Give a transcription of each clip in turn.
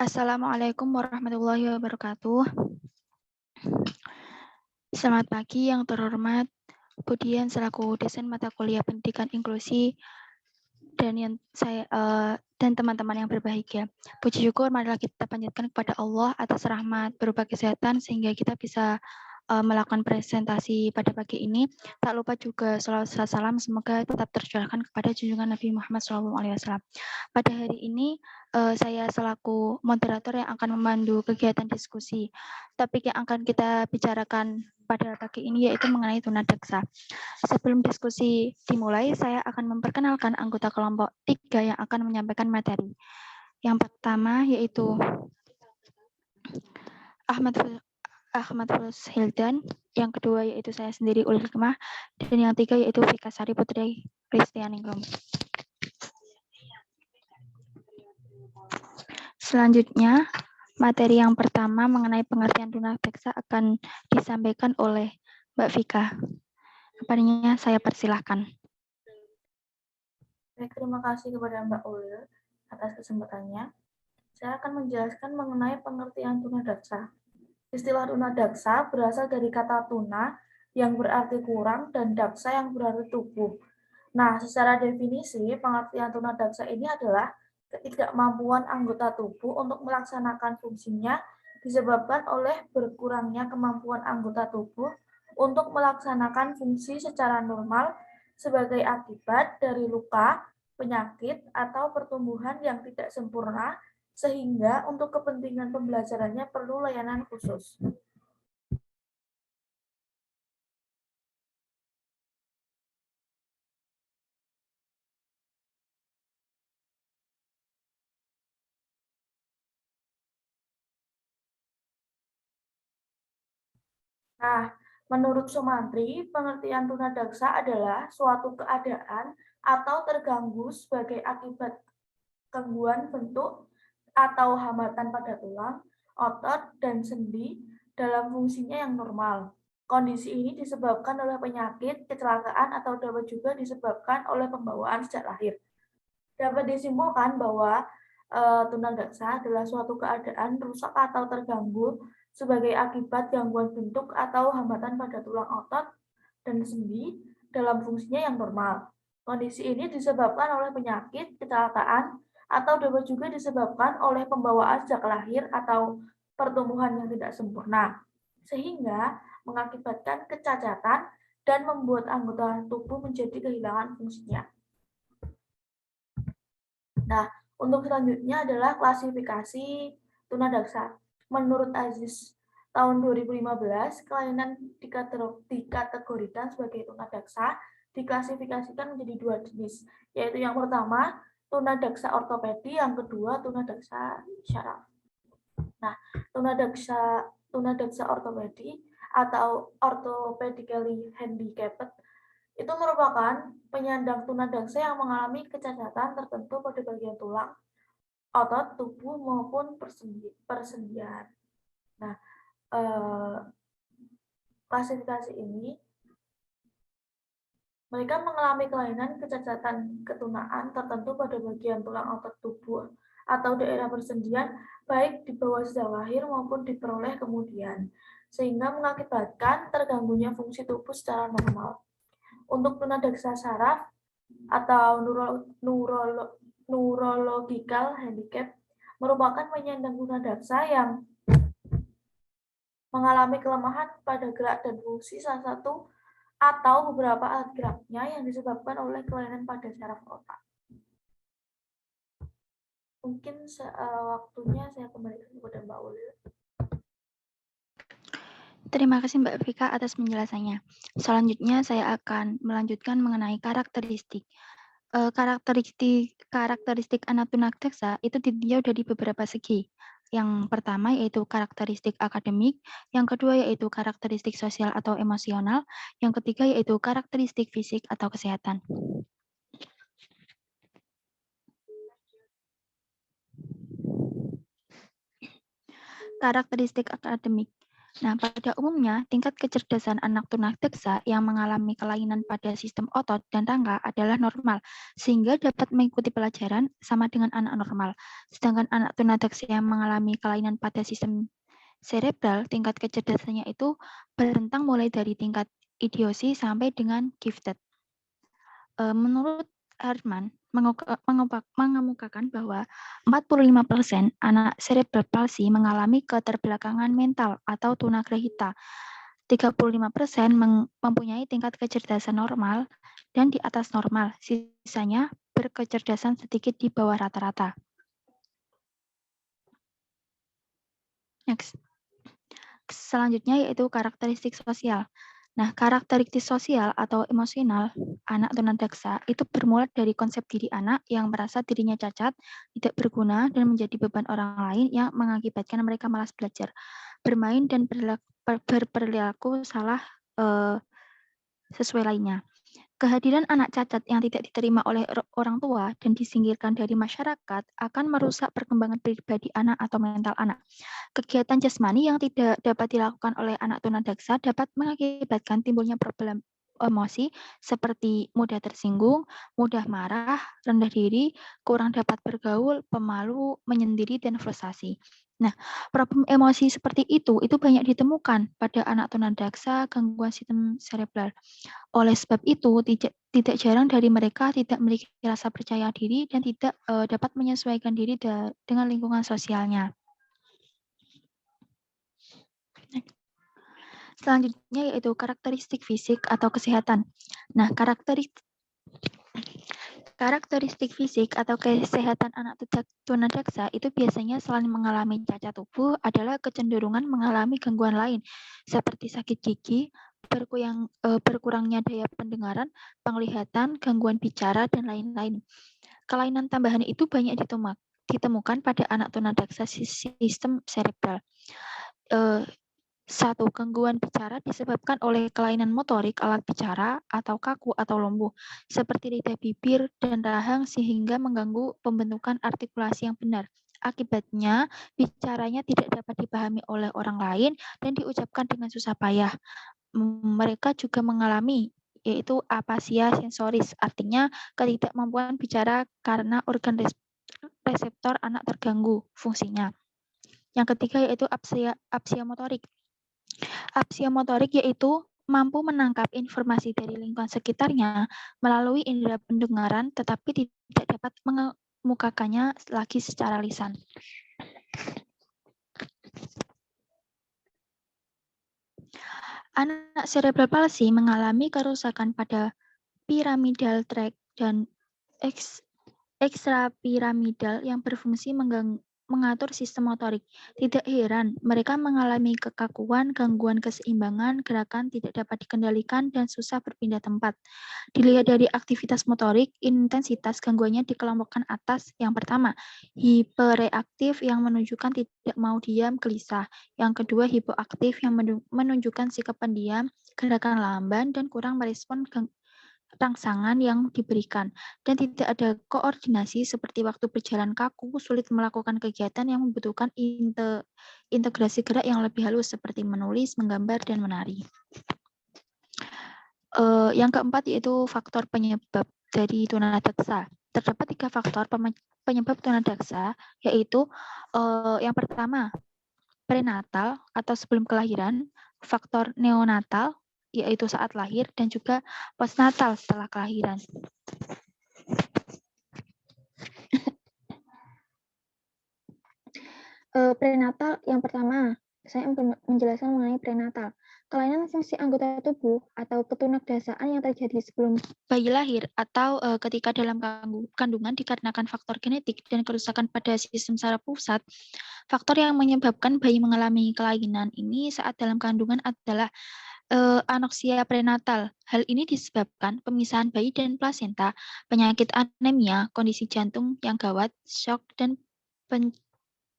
Assalamualaikum warahmatullahi wabarakatuh. Selamat pagi yang terhormat Budian selaku dosen mata kuliah pendidikan inklusi dan teman-teman yang berbahagia. Puji syukur marilah kita panjatkan kepada Allah atas rahmat berupa kesehatan sehingga kita bisa melakukan presentasi pada pagi ini. Tak lupa juga salawat salam semoga tetap tercurahkan kepada junjungan Nabi Muhammad SAW. Pada hari ini saya selaku moderator yang akan memandu kegiatan diskusi. Topik yang akan kita bicarakan pada pagi ini yaitu mengenai tunadaksa. Sebelum diskusi dimulai, saya akan memperkenalkan anggota kelompok 3 yang akan menyampaikan materi. Yang pertama yaitu Ahmad Fulus Hildan, yang kedua yaitu saya sendiri Ulil Hikmah, dan yang ketiga yaitu Vika Sari Putri Kristianingrum. Selanjutnya, materi yang pertama mengenai pengertian tunadaksa akan disampaikan oleh Mbak Vika. Kepadanya saya persilahkan. Baik, terima kasih kepada Mbak Ulil atas kesempatannya. Saya akan menjelaskan mengenai pengertian tunadaksa. Istilah tunadaksa berasal dari kata tuna yang berarti kurang dan daksa yang berarti tubuh. Nah, secara definisi, pengertian tunadaksa ini adalah ketidakmampuan anggota tubuh untuk melaksanakan fungsinya disebabkan oleh berkurangnya kemampuan anggota tubuh untuk melaksanakan fungsi secara normal sebagai akibat dari luka, penyakit, atau pertumbuhan yang tidak sempurna, sehingga untuk kepentingan pembelajarannya perlu layanan khusus. Nah, menurut Sumantri, pengertian tunadaksa adalah suatu keadaan atau terganggu sebagai akibat gangguan bentuk atau hambatan pada tulang, otot, dan sendi dalam fungsinya yang normal. Kondisi ini disebabkan oleh penyakit, kecelakaan, atau dapat juga disebabkan oleh pembawaan sejak lahir. Dapat disimpulkan bahwa tunadaksa adalah suatu keadaan rusak atau terganggu sebagai akibat gangguan bentuk atau hambatan pada tulang otot dan sendi dalam fungsinya yang normal. Kondisi ini disebabkan oleh penyakit, kecelakaan, atau dapat juga disebabkan oleh pembawaan sejak lahir atau pertumbuhan yang tidak sempurna, sehingga mengakibatkan kecacatan dan membuat anggota tubuh menjadi kehilangan fungsinya. Nah, untuk selanjutnya adalah klasifikasi tunadaksa. Menurut Aziz, tahun 2015, kelainan dikategorikan sebagai tunadaksa diklasifikasikan menjadi 2 jenis, yaitu yang pertama tunadaksa ortopedi, yang kedua tunadaksa syaraf. Nah, tunadaksa ortopedi atau orthopedically handicapped itu merupakan penyandang tunadaksa yang mengalami kecacatan tertentu pada bagian tulang, otot, tubuh maupun persendian. Nah, klasifikasi ini mereka mengalami kelainan kecacatan ketunaan tertentu pada bagian tulang otot tubuh atau daerah persendian baik di bawah sejak lahir maupun diperoleh kemudian, sehingga mengakibatkan terganggunya fungsi tubuh secara normal. Untuk tunadaksa saraf atau neurological handicap merupakan penyandang tunadaksa yang mengalami kelemahan pada gerak dan fungsi salah satu atau beberapa alat geraknya yang disebabkan oleh kelainan pada saraf otak. Mungkin waktunya saya kembalikan kepada Mbak Ulil. Terima kasih Mbak Vika atas penjelasannya. Selanjutnya saya akan melanjutkan mengenai karakteristik. Karakteristik anak tunadaksa itu ditinjau dari beberapa segi. Yang pertama yaitu karakteristik akademik, yang kedua yaitu karakteristik sosial atau emosional, yang ketiga yaitu karakteristik fisik atau kesehatan. Karakteristik akademik. Nah, pada umumnya, tingkat kecerdasan anak tunadaksa yang mengalami kelainan pada sistem otot dan rangka adalah normal, sehingga dapat mengikuti pelajaran sama dengan anak normal. Sedangkan anak tunadaksa yang mengalami kelainan pada sistem cerebral, tingkat kecerdasannya itu berentang mulai dari tingkat idiosi sampai dengan gifted. Menurut Hartman, mengemukakan bahwa 45% anak cerebral palsy mengalami keterbelakangan mental atau tunagrahita. 35% mempunyai tingkat kecerdasan normal dan di atas normal, sisanya berkecerdasan sedikit di bawah rata-rata. Next. Selanjutnya yaitu karakteristik sosial. Nah, karakteristik sosial atau emosional anak tunadaksa itu bermula dari konsep diri anak yang merasa dirinya cacat, tidak berguna, dan menjadi beban orang lain yang mengakibatkan mereka malas belajar, bermain, dan berperilaku salah sesuai lainnya. Kehadiran anak cacat yang tidak diterima oleh orang tua dan disingkirkan dari masyarakat akan merusak perkembangan pribadi anak atau mental anak. Kegiatan jasmani yang tidak dapat dilakukan oleh anak tunadaksa dapat mengakibatkan timbulnya problem emosi seperti mudah tersinggung, mudah marah, rendah diri, kurang dapat bergaul, pemalu, menyendiri, dan frustasi. Nah, problem emosi seperti itu banyak ditemukan pada anak tunadaksa gangguan sistem cerebral. Oleh sebab itu, tidak jarang dari mereka tidak memiliki rasa percaya diri dan tidak dapat menyesuaikan diri dengan lingkungan sosialnya. Selanjutnya yaitu karakteristik fisik atau kesehatan. Nah, karakteristik fisik atau kesehatan anak tunadaksa itu biasanya selain mengalami cacat tubuh adalah kecenderungan mengalami gangguan lain seperti sakit gigi, berkurangnya daya pendengaran, penglihatan, gangguan bicara, dan lain-lain. Kelainan tambahan itu banyak ditemukan pada anak tunadaksa sistem cerebral. Satu, gangguan bicara disebabkan oleh kelainan motorik alat bicara atau kaku atau lumpuh, seperti lidah bibir dan rahang sehingga mengganggu pembentukan artikulasi yang benar. Akibatnya, bicaranya tidak dapat dipahami oleh orang lain dan diucapkan dengan susah payah. Mereka juga mengalami yaitu apasia sensoris, artinya ketidakmampuan bicara karena organ reseptor anak terganggu fungsinya. Yang ketiga yaitu apsia motorik. Apsia motorik yaitu mampu menangkap informasi dari lingkungan sekitarnya melalui indera pendengaran tetapi tidak dapat mengemukakannya lagi secara lisan. Anak cerebral palsy mengalami kerusakan pada pyramidal tract dan ekstrapiramidal yang berfungsi mengatur sistem motorik. Tidak heran, mereka mengalami kekakuan, gangguan keseimbangan, gerakan tidak dapat dikendalikan, dan susah berpindah tempat. Dilihat dari aktivitas motorik, intensitas gangguannya dikelompokkan atas. Yang pertama, hipereaktif yang menunjukkan tidak mau diam, gelisah. Yang kedua, hipoaktif yang menunjukkan sikap pendiam, gerakan lamban, dan kurang merespon rangsangan yang diberikan, dan tidak ada koordinasi seperti waktu berjalan kaku, sulit melakukan kegiatan yang membutuhkan integrasi gerak yang lebih halus seperti menulis, menggambar, dan menari. Yang keempat yaitu faktor penyebab dari tunadaksa. Terdapat 3 faktor penyebab tunadaksa, yaitu yang pertama prenatal atau sebelum kelahiran, faktor neonatal yaitu saat lahir, dan juga postnatal setelah kelahiran. Prenatal yang pertama, saya menjelaskan mengenai prenatal. Kelainan fungsi anggota tubuh atau ketunadaksaaan yang terjadi sebelum bayi lahir atau ketika dalam kandungan dikarenakan faktor genetik dan kerusakan pada sistem saraf pusat. Faktor yang menyebabkan bayi mengalami kelainan ini saat dalam kandungan adalah anoksia prenatal. Hal ini disebabkan pemisahan bayi dan plasenta, penyakit anemia, kondisi jantung yang gawat, shock, dan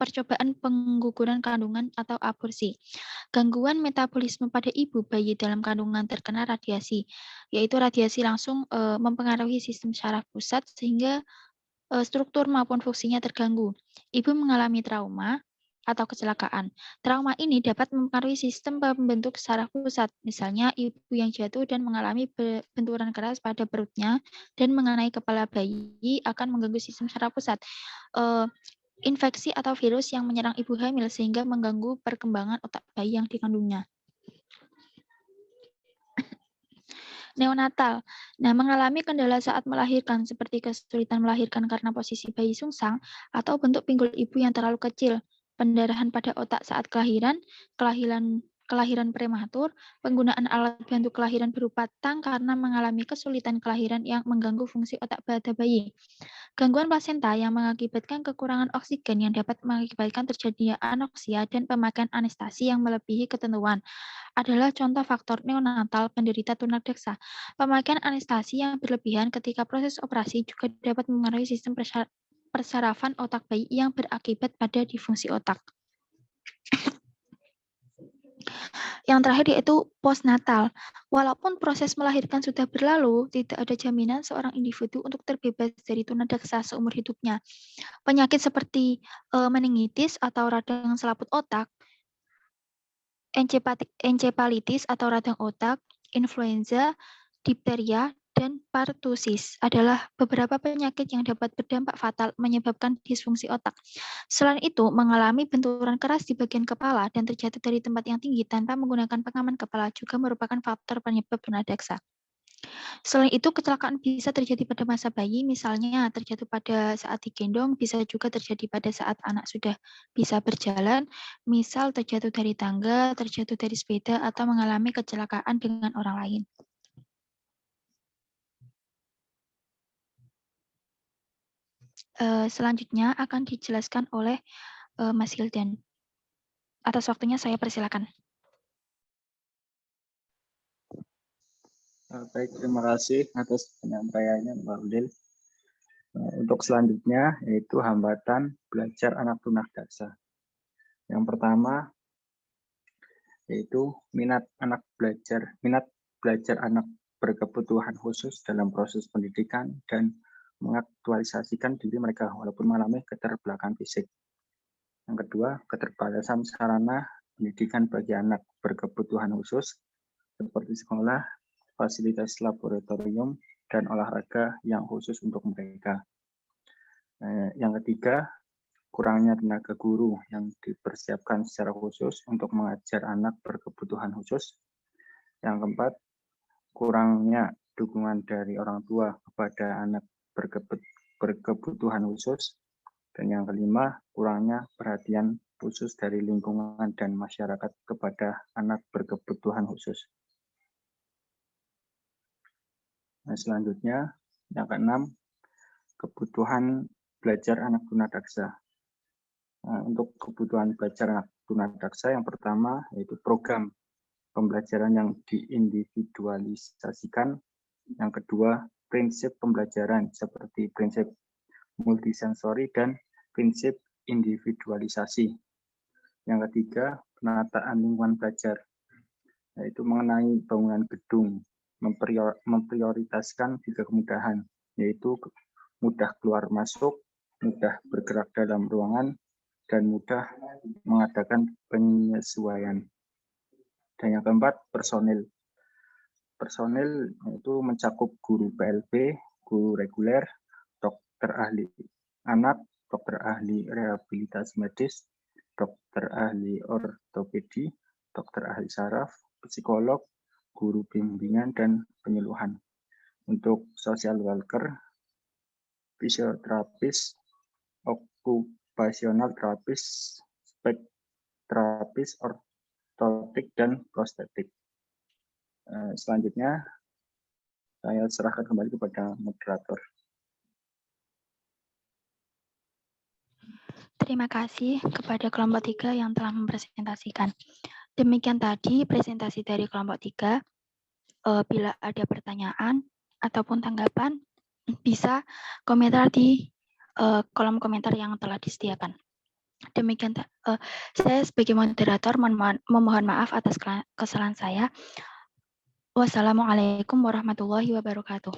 percobaan pengguguran kandungan atau aborsi. Gangguan metabolisme pada ibu bayi dalam kandungan terkena radiasi, yaitu radiasi langsung mempengaruhi sistem saraf pusat sehingga struktur maupun fungsinya terganggu. Ibu mengalami trauma, atau kecelakaan. Trauma ini dapat mempengaruhi sistem pembentuk saraf pusat. Misalnya, ibu yang jatuh dan mengalami benturan keras pada perutnya dan mengenai kepala bayi akan mengganggu sistem saraf pusat. Infeksi atau virus yang menyerang ibu hamil sehingga mengganggu perkembangan otak bayi yang dikandungnya. Neonatal. Nah, mengalami kendala saat melahirkan seperti kesulitan melahirkan karena posisi bayi sungsang atau bentuk pinggul ibu yang terlalu kecil, pendarahan pada otak saat kelahiran prematur, penggunaan alat bantu kelahiran berupa tang karena mengalami kesulitan kelahiran yang mengganggu fungsi otak pada bayi. Gangguan plasenta yang mengakibatkan kekurangan oksigen yang dapat mengakibatkan terjadinya anoksia dan pemakaian anestesi yang melebihi ketentuan adalah contoh faktor neonatal penderita tunadaksa. Pemakaian anestesi yang berlebihan ketika proses operasi juga dapat mempengaruhi sistem persarafan otak bayi yang berakibat pada disfungsi otak. Yang terakhir yaitu postnatal. Walaupun proses melahirkan sudah berlalu, tidak ada jaminan seorang individu untuk terbebas dari tunadaksa seumur hidupnya. Penyakit seperti meningitis atau radang selaput otak, encephalitis atau radang otak, influenza, dipteria, dan pertusis adalah beberapa penyakit yang dapat berdampak fatal menyebabkan disfungsi otak. Selain itu, mengalami benturan keras di bagian kepala dan terjatuh dari tempat yang tinggi tanpa menggunakan pengaman kepala juga merupakan faktor penyebab tunadaksa. Selain itu, kecelakaan bisa terjadi pada masa bayi, misalnya terjatuh pada saat digendong, bisa juga terjadi pada saat anak sudah bisa berjalan, misal terjatuh dari tangga, terjatuh dari sepeda, atau mengalami kecelakaan dengan orang lain. Selanjutnya akan dijelaskan oleh Mas Hildan. Atas waktunya saya persilakan. Baik, terima kasih atas penyampaiannya Mbak Udil. Untuk selanjutnya yaitu hambatan belajar anak tunadaksa. Yang pertama yaitu minat belajar anak berkebutuhan khusus dalam proses pendidikan dan mengaktualisasikan diri mereka walaupun mengalami keterbelakangan fisik. Yang kedua, keterbatasan sarana pendidikan bagi anak berkebutuhan khusus seperti sekolah, fasilitas laboratorium, dan olahraga yang khusus untuk mereka. Yang ketiga, kurangnya tenaga guru yang dipersiapkan secara khusus untuk mengajar anak berkebutuhan khusus. Yang keempat, kurangnya dukungan dari orang tua kepada anak berkebutuhan khusus. Dan yang kelima, kurangnya perhatian khusus dari lingkungan dan masyarakat kepada anak berkebutuhan khusus. Nah, selanjutnya, yang keenam, kebutuhan belajar anak tunadaksa. Untuk kebutuhan belajar anak tunadaksa yang pertama yaitu program pembelajaran yang diindividualisasikan. Yang kedua, prinsip pembelajaran seperti prinsip multisensori dan prinsip individualisasi. Yang ketiga, penataan lingkungan belajar, yaitu mengenai bangunan gedung, memprioritaskan 3 kemudahan, yaitu mudah keluar masuk, mudah bergerak dalam ruangan, dan mudah mengadakan penyesuaian. Dan yang keempat, personil. Personil itu mencakup guru PLB, guru reguler, dokter ahli anak, dokter ahli rehabilitasi medis, dokter ahli ortopedi, dokter ahli saraf, psikolog, guru bimbingan, dan penyuluhan. Untuk social worker, fisioterapis, occupational terapis, spek terapis, ortotik, dan prostetik. Selanjutnya, saya serahkan kembali kepada moderator. Terima kasih kepada kelompok 3 yang telah mempresentasikan. Demikian tadi presentasi dari kelompok 3. Bila ada pertanyaan ataupun tanggapan, bisa komentar di kolom komentar yang telah disediakan. Demikian, saya sebagai moderator memohon maaf atas kesalahan saya. Wassalamualaikum warahmatullahi wabarakatuh.